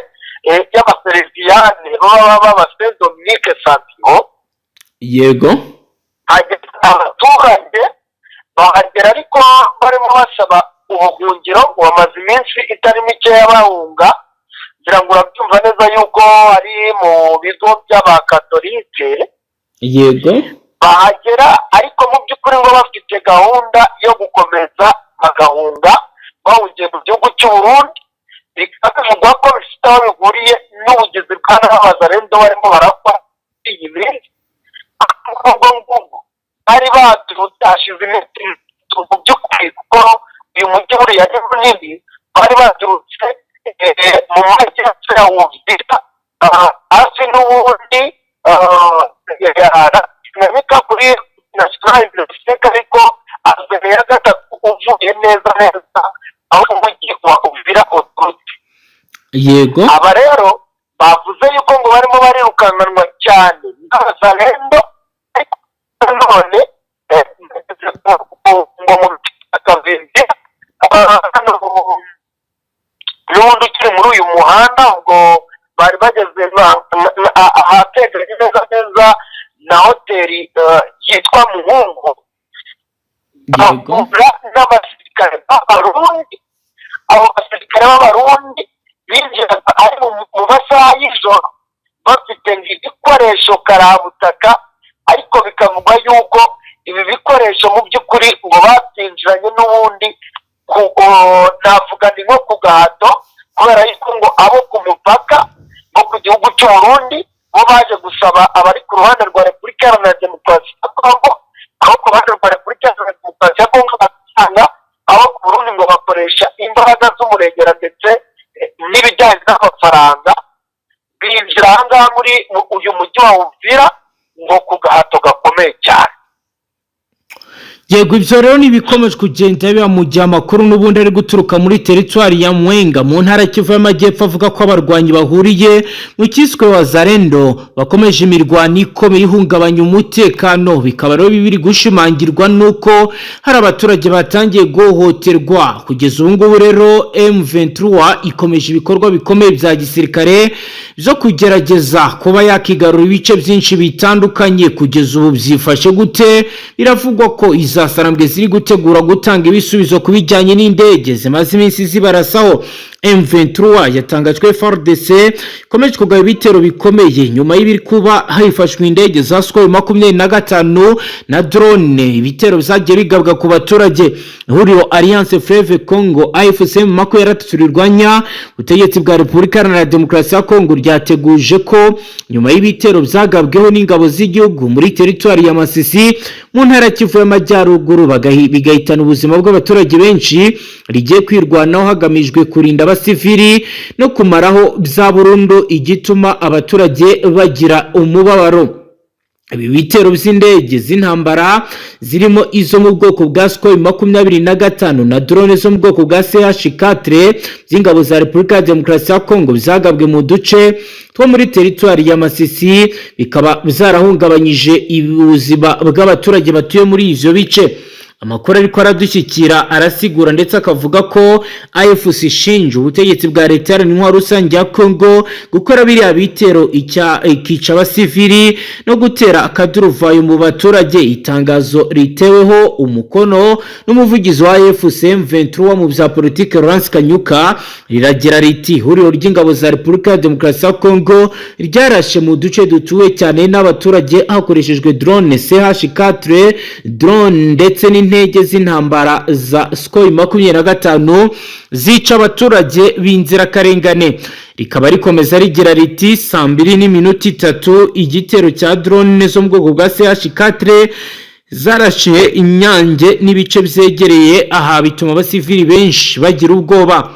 Speaker 2: y'abaseriviyane baba b'Abasaint Dominique Savio.
Speaker 1: yego
Speaker 2: abaturage bahagera ariko barimo basaba ubuhungiro, bamaze iminsi itari mikeya bahunga. ngira ngo urabyumva neza yuko ari mu bigo by'abakatolike.
Speaker 1: yego
Speaker 2: bahagera ariko mu by'ukuri ngo bafite gahunda yo gukomeza bagahunga bahungiye mu gihugu cy'u Burundi. bikaba bivugwa ko bifite aho bihuriye n'ubugizi bwa n'Abazalendo barimo barakora iyi minsi. ubwo ngubwo bari baturutse hashize iminsi mu by'ukuri kuko uyu mujyi buriya ni munini, bari baturutse mu majyepfo ya Uvira hafi n'ubundi nabika kuri National Bibliothèque, ariko mbere ya gatatu uvuye neza neza aho umujyi wa Uvira uturutse.
Speaker 1: yego
Speaker 2: aba rero bavuze yuko ngo barimo barirukanganwa cyane n'Abazalendo, ariko none ngo mu akavimvira n'ubundi ukiri muri uyu muhanda, ubwo bari bageze ahateganye neza neza na hoteli yitwa Muhungu. bahura n'abasirikare b'Abarundi. abo basirikare b'Abarundi binjiraga ari mu masaha y'ijoro bafite ibikoresho karabutaka, ariko bikavugwa yuko ibi bikoresho mu by'ukuri ngo babyinjiranye n'ubundi navuga ni nko ku gahato, kubera yuko ngo abo ku mupaka bo ku gihugu cy'u Burundi bo baje gusaba abari ku ruhande rwa Repubulika Iharanira Demokarasi ya Kongo, abo ku ruhande rwa Repubulika Iharanira Demokarasi ya Kongo basanga abo ku Burundi ngo bakoresha imbaraga z'umurengera ndetse n'ibijyanye n'amafaranga, binjira aha ngaha muri uyu mujyi wa Uvira ngo ku gahato gakomeye cyane.
Speaker 1: yego ibyo rero ntibikomeje kugenda biba mu gihe amakuru n'ubundi ari guturuka muri teritwari ya Mwenga mu ntara Kivu y'Amajyepfo avuga ko abarwanyi bahuriye mu cyiswe Wazalendo bakomeje imirwano ikomeye ihungabanya umutekano. bikaba rero biri gushimangirwa n'uko hari abaturage batangiye guhohoterwa. kugeza ubu ngubu rero M23 ikomeje ibikorwa bikomeye bya gisirikare byo kugerageza kuba yakigarura ibice byinshi bitandukanye. kugeza ubu byifashe gute? biravugwa ko izasarambwe ziri gutegura gutanga ibisubizo ku bijyanye n'indege zimaze iminsi zibarasaho M23 yatangajwe FARDC ikomeje kugaba ibitero bikomeye nyuma y'ibiri kuba hifashwe indege za Sukhoi 25 na drone. Ibitero bizagiye bigabwa ku baturage. Ihuriro Alliance Fleuve Congo AFC mako yaraturirwanya ubutegetsi bwa Repubulika Iharanira Demokarasi ya Congo ryateguje ko nyuma y'ibitero byagabweho n'ingabo z'igihugu muri teritwari ya Masisi mu ntara ya Kivu y'Amajyaruguru bigahitana ubuzima bw'abaturage benshi, rigiye kwirwanaho hagamijwe kurinda abasivili no kumaraho bya burundu igituma abaturage bagira umubabaro. Ibi bitero by'indege z'intambara zirimo izo mu bwoko bwa Sukhoi 25 na drone zo mu bwoko bwa CH4 z'ingabo za Repubulika ya Demokarasi ya Congo byagabwe mu duce two muri teritwari ya Masisi, bikaba byarahungabanyije ubuzima bw'abaturage batuye muri ivyo bice. Amakuru ariko aradushyikira arasigura ndetse akavuga ko AFC ishinja ubutegetsi bwa leta y'intwaro rusange ya Congo gukora biriya bitero ikica abasivili no gutera akaduruvayo mu baturage. Itangazo riteweho umukono n'umuvugizi wa AFC M23 mu bya politike Laurence Kanyuka riragira riti ihuriro ry'ingabo za Repubulika ya Demokarasi ya Congo ryarashe mu duce dutuwe cyane n'abaturage hakoreshejwe drone CH4 drone ndetse intege z'intambara za Sukhoi 25 zica abaturage b'inzirakarengane. Rikaba rikomeza rigira riti 2:03 igitero cya drone zo mu bwoko bwa CH4 zarashe Inyange n'ibice byegereye aha bituma abasivili benshi bagira ubwoba.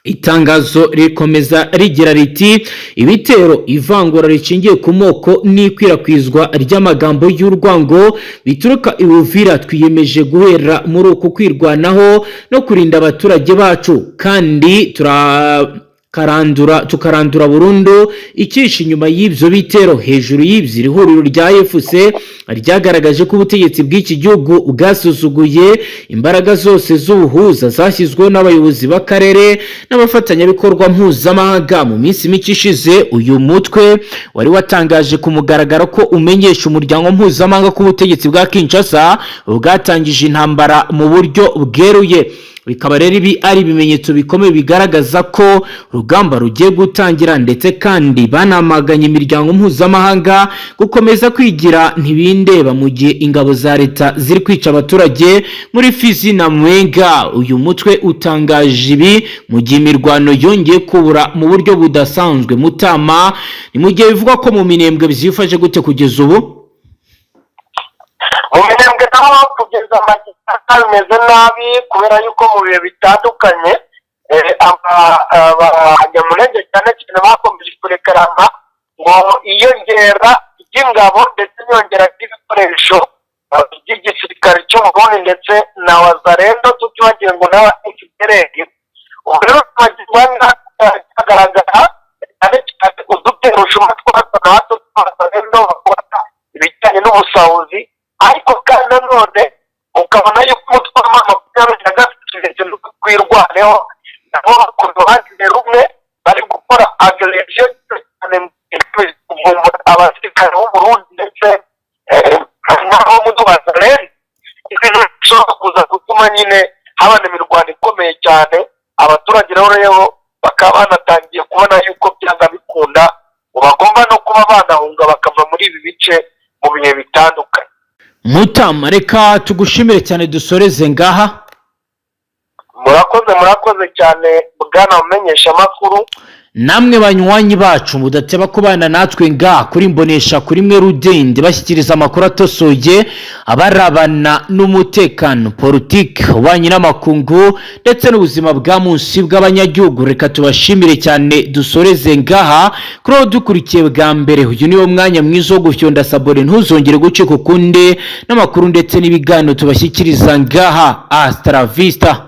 Speaker 1: Itangazo rikomeza rigira riti ibitero ivangura ricingiye ku moko n'ikwirakwizwa ry'amagambo y'urwango bituruka Uvira twiyemeje guhera muri uko kwirwanaho no kurinda abaturage bacu, kandi tukarandura burundu ikishi inyuma y'ibyo bitero. Hejuru y'ibyo ihuriro rya AFC ryagaragaje ko ubutegetsi bw'iki gihugu bwasuzuguye imbaraga zose z'ubuhuza zashyizweho n'abayobozi b'akarere n'abafatanyabikorwa mpuzamahanga. Mu minsi mike ishize uyu mutwe wari watangaje ku mugaragaro ko umenyesha umuryango mpuzamahanga ko ubutegetsi bwa Kinshasa bwatangije intambara mu buryo bweruye. Bikaba rero ibi ari ibimenyetso bikomeye bigaragaza ko urugamba rugiye gutangira, ndetse kandi banamaganye imiryango mpuzamahanga gukomeza kwigira ntibindeba mu gihe ingabo za leta ziri kwica abaturage muri Fizi na Mwenga. Uyu mutwe utangaje ibi mu gihe imirwano yongeye kubura mu buryo budasanzwe. Mutama, ni mu gihe bivugwa ko mu Minembwe byifashe gute kugeza ubu?
Speaker 2: Mu Minembwe naho kugeza amagingo bimeze nabi kubera yuko mu bihe bitandukanye abanyamulenge cyane cyane bakomeje kurekarana ngo iyongera ry'ingabo ndetse n'iyongera ry'ibikoresho by'igisirikare cy'Uburundi ndetse na Wazalendo tutibagiwe ngo n'aba FDLR. Ubu rero hagaragara cyane cyane udutero ushuma twasa na hato tw'Wazalendo bakora ibijyanye n'ubusahuzi, ariko kandi nanone ukabona yuko umutwe wa 23 ndetse no kwirwaneho nabo ku ruhande rumwe bari gukora agression cyane kuvumbura abasirikare b'Uburundi ndetse n'abo mu Wazalendo. Ibintu bishobora kuza gutuma nyine habana imirwano ikomeye cyane. Abaturage rero bakaba banatangiye kubona yuko byanga bikunda bagomba no kuba banahunga bakava muri ibi bice mu bihe bitandukanye.
Speaker 1: Mutama, reka tugushimire cyane dusoreze ngaha.
Speaker 2: Murakoze cyane bwana umenyesha makuru.
Speaker 1: Namwe banywanyi bacu mudateba kubana natwe ngaha kuri Mbonesha kuri mwe Rudende bashyikiriza amakuru atosoye abarabana n'umutekano, politiki, ububanyi n'amakungu ndetse n'ubuzima bwa munsi bw'abanyagihugu. Reka tubashimire cyane dusoreze ngaha kuri dukurikiye bwa mbere. Uyu niwo mwanya mwiza wo gufyonda sabone ntuzongere gucika ukundi n'amakuru ndetse n'ibiganiro tubashyikiriza ngaha. Hasta la vista.